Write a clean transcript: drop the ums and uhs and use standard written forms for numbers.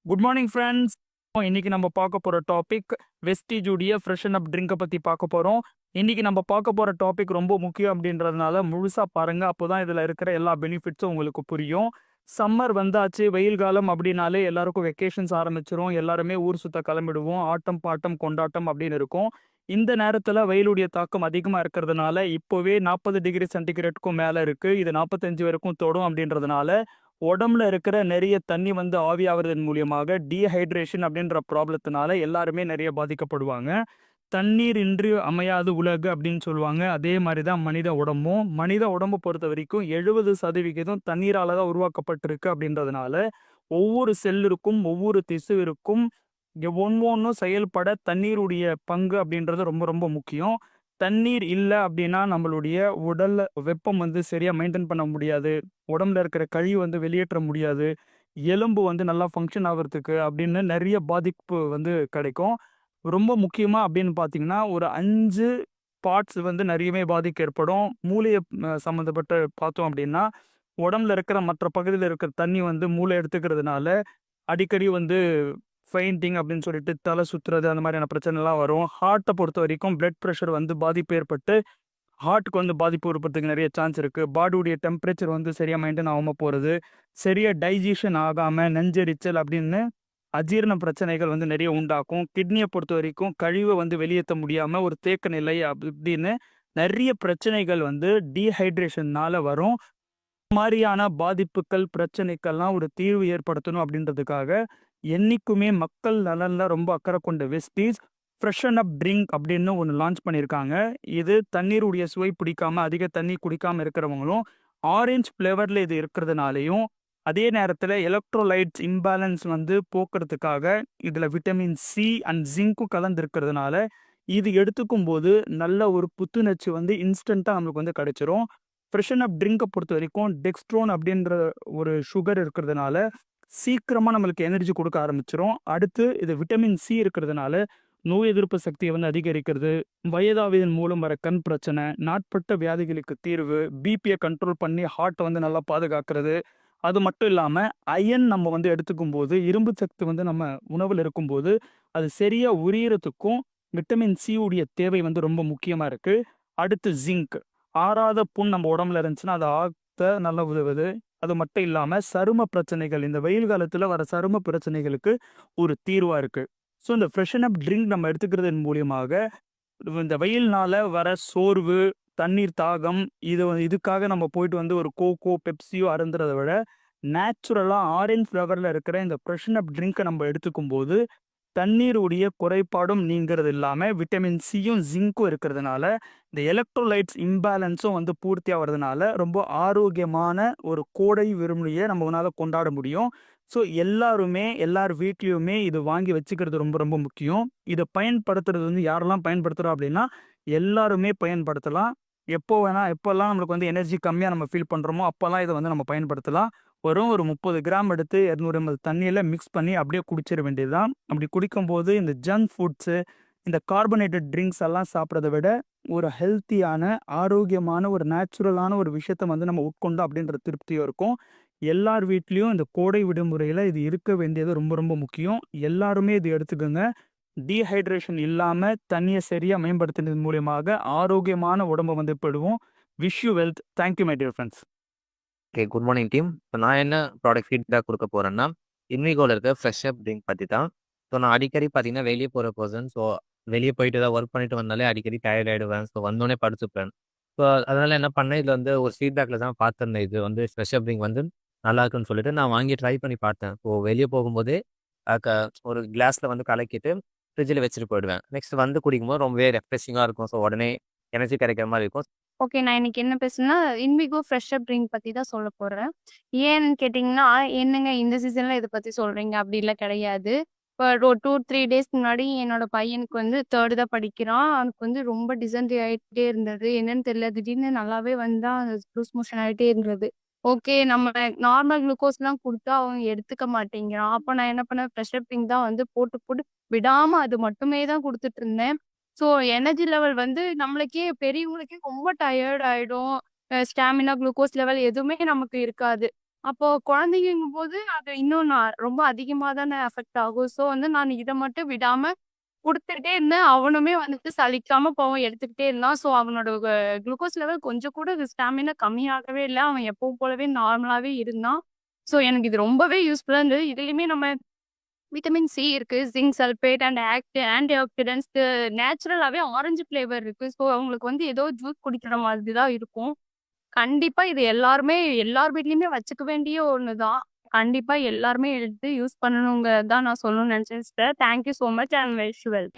Good morning friends. இன்னைக்கு நம்ம பார்க்க போற டாபிக் வெஸ்டீஜ் உடைய ஃப்ரெஷன் அப் ட்ரிங்கை பத்தி பார்க்க போறோம். இன்னைக்கு நம்ம பார்க்க போற டாபிக் ரொம்ப முக்கியம் அப்படின்றதுனால முழுசா பாருங்க. அப்போதான் இதுல இருக்கிற எல்லா பெனிஃபிட்ஸும் உங்களுக்கு புரியும். சம்மர் வந்தாச்சு, வெயில் காலம் அப்படின்னாலே எல்லாருக்கும் வெக்கேஷன்ஸ் ஆரம்பிச்சிரும். எல்லாருமே ஊர் சுத்த கிளம்பிடுவோம். ஆட்டம் பாட்டம் கொண்டாட்டம் அப்படின்னு இருக்கும். இந்த நேரத்துல வெயிலுடைய தாக்கம் அதிகமா இருக்கிறதுனால இப்போவே 40 டிகிரி சென்டிகிரேட்டுக்கும் மேல இருக்கு. இது 45 வரைக்கும் தொடும் அப்படின்றதுனால உடம்புல இருக்கிற நிறைய தண்ணி வந்து ஆவியாவதன் மூலியமாக டீஹைட்ரேஷன் அப்படின்ற ப்ராப்ளத்தினால எல்லாருமே நிறைய பாதிக்கப்படுவாங்க. தண்ணீர் இன்றி அமையாது உலகு அப்படின்னு சொல்லுவாங்க. அதே மாதிரி தான் மனித உடம்பு பொறுத்த வரைக்கும் 70% தண்ணீரால தான் உருவாக்கப்பட்டிருக்கு அப்படின்றதுனால ஒவ்வொரு செல்லிற்கும் ஒவ்வொரு திசுவிற்கும் ஒவ்வொன்றும் செயல்பட தண்ணீருடைய பங்கு அப்படின்றது ரொம்ப ரொம்ப முக்கியம். தண்ணீர் இல்லை அப்படின்னா நம்மளுடைய உடல் வெப்பம் வந்து சரியா மெயின்டைன் பண்ண முடியாது. உடம்புல இருக்கிற கழிவு வந்து வெளியேற்ற முடியாது. எலும்பு வந்து நல்லா ஃபங்க்ஷன் ஆகிறதுக்கு அப்படின்னு நிறைய பாதிப்பு வந்து கிடைக்கும். ரொம்ப முக்கியமா அப்படின்னு பார்த்தீங்கன்னா, ஒரு 5 பார்ட்ஸ் வந்து நிறையவே பாதிப்பு ஏற்படும். மூளையை சம்மந்தப்பட்ட பார்த்தோம் அப்படின்னா, உடம்புல இருக்கிற மற்ற பகுதியில் இருக்கிற தண்ணி வந்து மூளை எடுத்துக்கிறதுனால அடிக்கடி வந்து ஃபெயிண்டிங் அப்படின்னு சொல்லிட்டு தலை சுத்துறது அந்த மாதிரியான பிரச்சனைலாம் வரும். ஹார்ட்டை பொறுத்த வரைக்கும் பிளட் ப்ரெஷர் வந்து பாதிப்பு ஏற்பட்டு ஹார்ட்டுக்கு வந்து பாதிப்பு ஏற்படுறதுக்கு நிறைய சான்ஸ் இருக்கு. பாடியுடைய டெம்பரேச்சர் வந்து சரியா மெயின்டைன் ஆகாம போறது, சரியா டைஜஷன் ஆகாம நெஞ்செரிச்சல் அப்படின்னு அஜீரண பிரச்சனைகள் வந்து நிறைய உண்டாக்கும். கிட்னியை பொறுத்த வரைக்கும் கழிவை வந்து வெளியேற்ற முடியாம ஒரு தேக்க நிலை அப்படின்னு நிறைய பிரச்சனைகள் வந்து டீஹைட்ரேஷன்னால வரும். மாதிரியான பாதிப்புகள் பிரச்சனைக்கெல்லாம் ஒரு தீர்வு ஏற்படுத்தணும் அப்படின்றதுக்காக என்னைக்குமே மக்கள் நலன்ல ரொம்ப அக்கறை கொண்ட வெஸ்டீஸ் ஃப்ரெஷன் அப் ட்ரிங்க் அப்படின்னு ஒன்று லான்ச் பண்ணியிருக்காங்க. இது தண்ணீருடைய சுவை பிடிக்காம அதிக தண்ணி குடிக்காம இருக்கிறவங்களும் ஆரஞ்சு ஃப்ளேவரில் இது இருக்கிறதுனாலையும் அதே நேரத்தில் எலக்ட்ரோலைட்ஸ் இம்பேலன்ஸ் வந்து போக்குறதுக்காக இதில் விட்டமின் சி அண்ட் ஜிங்க்கும் கலந்து இருக்கிறதுனால இது எடுத்துக்கும் போது நல்ல ஒரு புத்துணர்ச்சி வந்து இன்ஸ்டண்ட்டாக நம்மளுக்கு வந்து கிடைச்சிரும். ஃப்ரெஷன் அப் ட்ரிங்கை பொறுத்த வரைக்கும் டெக்ஸ்ட்ரோன் அப்படின்ற ஒரு சுகர் இருக்கிறதுனால சீக்கிரமாக நம்மளுக்கு எனர்ஜி கொடுக்க ஆரம்பிச்சிரும். அடுத்து இது விட்டமின் சி இருக்கிறதுனால நோய் எதிர்ப்பு சக்தியை வந்து அதிகரிக்கிறது, வயதாவதன் மூலம் வர கண் பிரச்சனை, நாட்பட்ட வியாதிகளுக்கு தீர்வு, பிபியை கண்ட்ரோல் பண்ணி ஹார்ட்டை வந்து நல்லா பாதுகாக்கிறது. அது மட்டும் இல்லாமல் அயன் நம்ம வந்து எடுத்துக்கும் போது இரும்பு சக்தி வந்து நம்ம உணவில் இருக்கும்போது அது சரியாக உரியறதுக்கும் விட்டமின் சி உடைய தேவை வந்து ரொம்ப முக்கியமாக இருக்குது. அடுத்து ஜிங்க், ஆறாத புண் நம்ம உடம்புல இருந்துச்சுன்னா அதை ஆற்ற நல்லா உதவுது. அது மட்டும் இல்லாமல் சரும பிரச்சனைகள், இந்த வெயில் காலத்தில் வர சரும பிரச்சனைகளுக்கு ஒரு தீர்வாக இருக்குது. ஸோ இந்த ஃப்ரெஷன் அப் ட்ரிங்க் நம்ம எடுத்துக்கிறதன் மூலியமாக இந்த வெயில்னால வர சோர்வு, தண்ணீர் தாகம், இதுக்காக நம்ம போயிட்டு வந்து ஒரு கோகோ பெப்சியோ அருந்துறதை விட நேச்சுரலாக ஆரஞ்ச் ஃப்ளவரில் இருக்கிற இந்த ஃப்ரெஷன் அப் ட்ரிங்கை நம்ம எடுத்துக்கும் போது தண்ணீருடைய குறைபாடும் நீங்கிறது இல்லாமல் விட்டமின் சியும் ஜிங்க்கும் இருக்கிறதுனால இந்த எலக்ட்ரோலைட்ஸ் இம்பேலன்ஸும் வந்து பூர்த்தி ஆகிறதுனால ரொம்ப ஆரோக்கியமான ஒரு கோடை விடுமுறையை நம்மளால கொண்டாட முடியும். ஸோ எல்லாருமே எல்லார் வீட்லேயுமே இது வாங்கி வச்சுக்கிறது ரொம்ப ரொம்ப முக்கியம். இதை பயன்படுத்துறது வந்து யாரெல்லாம் பயன்படுத்துகிறோம் அப்படின்னா எல்லாருமே பயன்படுத்தலாம். எப்போல்லாம் நம்மளுக்கு வந்து எனர்ஜி கம்மியாக நம்ம ஃபீல் பண்ணுறோமோ அப்போல்லாம் இதை வந்து நம்ம பயன்படுத்தலாம். வெறும் ஒரு 30 கிராம் எடுத்து 200 ml தண்ணியில் மிக்ஸ் பண்ணி அப்படியே குடிச்சிட வேண்டியது தான். அப்படி குடிக்கும்போது இந்த ஜங்க் ஃபுட்ஸு, இந்த கார்பனேட்டட் ட்ரிங்க்ஸ் எல்லாம் சாப்பிட்றத விட ஒரு ஹெல்த்தியான ஆரோக்கியமான ஒரு நேச்சுரலான ஒரு விஷயத்த வந்து நம்ம உட்கொண்டோம் அப்படின்ற திருப்தியும் இருக்கும். எல்லார் வீட்லேயும் இந்த கோடை விடுமுறையில் இது இருக்க வேண்டியது ரொம்ப ரொம்ப முக்கியம். எல்லாருமே இது எடுத்துக்கோங்க. டீஹைட்ரேஷன் இல்லாமல் தண்ணியை சரியாக மேம்படுத்தினது மூலியமாக ஆரோக்கியமான உடம்பை வந்து பெறுவோம். Wish you wealth. Thank you my dear friends. Okay, good morning team. இப்போ நான் என்ன ப்ராடக்ட் ஃபீட்பேக் கொடுக்க போகிறேன்னா, இன்விகோவில் இருக்க ஃப்ரெஷ் அப் ட்ரிங்க் பற்றி தான். ஸோ நான் அடிக்கடி பார்த்தீங்கன்னா வெளியே போகிற பர்சன். ஸோ வெளியே போயிட்டு ஏதாவது ஒர்க் பண்ணிட்டு வந்தாலே அடிக்கடி டயர்ட் ஆகிடுவேன். ஸோ வந்தோடனே படுத்துப்பேன். ஸோ அதனால் என்ன பண்ணேன், இதில் வந்து ஒரு ஃபீட்பேக்கில் தான் பார்த்துருந்தேன். இது வந்து ஃப்ரெஷ் அப் ட்ரிங்க் வந்து நல்லா இருக்குன்னு சொல்லிட்டு நான் வாங்கி ட்ரை பண்ணி பார்த்தேன். ஸோ வெளியே போகும்போதே ஒரு கிளாஸில் வந்து கலக்கிட்டு ஃப்ரிட்ஜில் வச்சுட்டு போயிடுவேன். நெக்ஸ்ட் வந்து குடிக்கும்போது ரொம்பவே ரெஃப்ரெஷிங்காக இருக்கும். ஸோ உடனே எனர்ஜி கிடைக்கிற மாதிரி இருக்கும். ஓகே. நான் இன்னைக்கு என்ன பேசுனேன்னா, இன்விகோ ஃப்ரெஷ் அப் ட்ரிங்க் பத்தி தான் சொல்லப் போறேன். ஏன்னு கேட்டீங்கன்னா, என்னங்க இந்த சீசன்ல இத பத்தி சொல்றீங்க? அப்படிலாம் கிடையாது. இப்போ ஒரு 2, 3 டேஸ்க்கு முன்னாடி என்னோட பையனுக்கு வந்து 3 தான் படிக்கிறான். அவனுக்கு வந்து ரொம்ப டிசென்ட்ரி ஆயிட்டே இருந்தது. என்னன்னு தெரியல. திடீர்னு நல்லாவே வந்தான். லூஸ் மோஷன் ஆயிட்டே இருந்தது. ஓகே. நம்ம நார்மல் குளுக்கோஸ்லாம் குடுத்தா அவன் எடுத்துக்க மாட்டேங்கிறான். அப்ப நான் என்ன பண்ணேன், ஃப்ரெஷ் அப் ட்ரிங்க் தான் வந்து போட்டு, போட்டு விடாம அது மட்டுமே தான் குடுத்துட்டு இருந்தேன். ஸோ எனர்ஜி லெவல் வந்து நம்மளுக்கே பெரியவங்களுக்கே ரொம்ப டயர்ட் ஆயிடும். ஸ்டாமினா, குளுக்கோஸ் லெவல் எதுவுமே நமக்கு இருக்காது. அப்போ குழந்தைங்கும்போது அது இன்னும் நான் ரொம்ப அதிகமா தானே அஃபெக்ட் ஆகும். ஸோ வந்து நான் இத மட்டும் விடாம குடுத்துக்கிட்டே இருந்தேன். அவனுமே வந்துட்டு சலிக்காம பாவம் எடுத்துக்கிட்டே இருந்தான். ஸோ அவனோட குளுக்கோஸ் லெவல் கொஞ்சம் கூட ஸ்டாமினா கம்மியாகவே இல்ல. அவன் எப்பவும் போலவே நார்மலாவே இருந்தான். ஸோ எனக்கு இது ரொம்பவே யூஸ்ஃபுல்லா இருந்தது. இதுலயுமே நம்ம விட்டமின் சி இருக்கு. Zinc sulphate and antioxidants நேச்சுரலாவே ஆரஞ்சு ஃப்ளேவர் இருக்கு. ஸோ அவங்களுக்கு வந்து ஏதோ ஜூஸ் குடிக்கிற மாதிரி தான் இருக்கும். கண்டிப்பா இது எல்லார் வீட்லயுமே வச்சுக்க வேண்டிய ஒண்ணு தான். கண்டிப்பா எல்லாருமே எடுத்து யூஸ் பண்ணணுங்கிறது தான் நான் சொல்லணும்னு நெனச்சேன் sister. Thank you so much and wish you well.